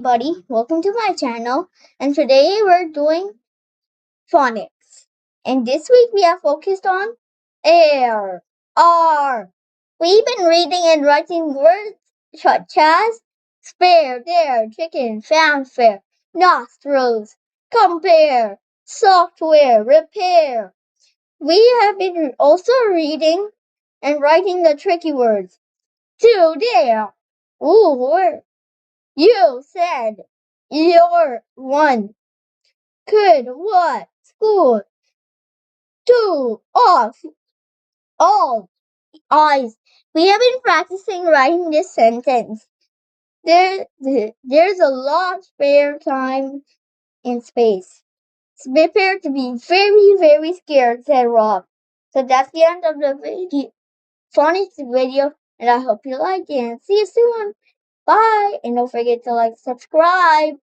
Buddy, welcome to my channel, and today we're doing phonics. And this week we are focused on air. R. We've been reading and writing words such as spare, dare, chicken, fanfare, nostrils, compare, software, repair. We have been also reading and writing the tricky words to, dare. Ooh, you said you're one. Could what? School. Two. Off. All. Eyes. We have been practicing writing this sentence. There's a lot of spare time in space. Prepare to be very, very scared, said Rob. So that's the end of the video. Phonics video, and I hope you like it. And see you soon. Bye. And don't forget to like, subscribe.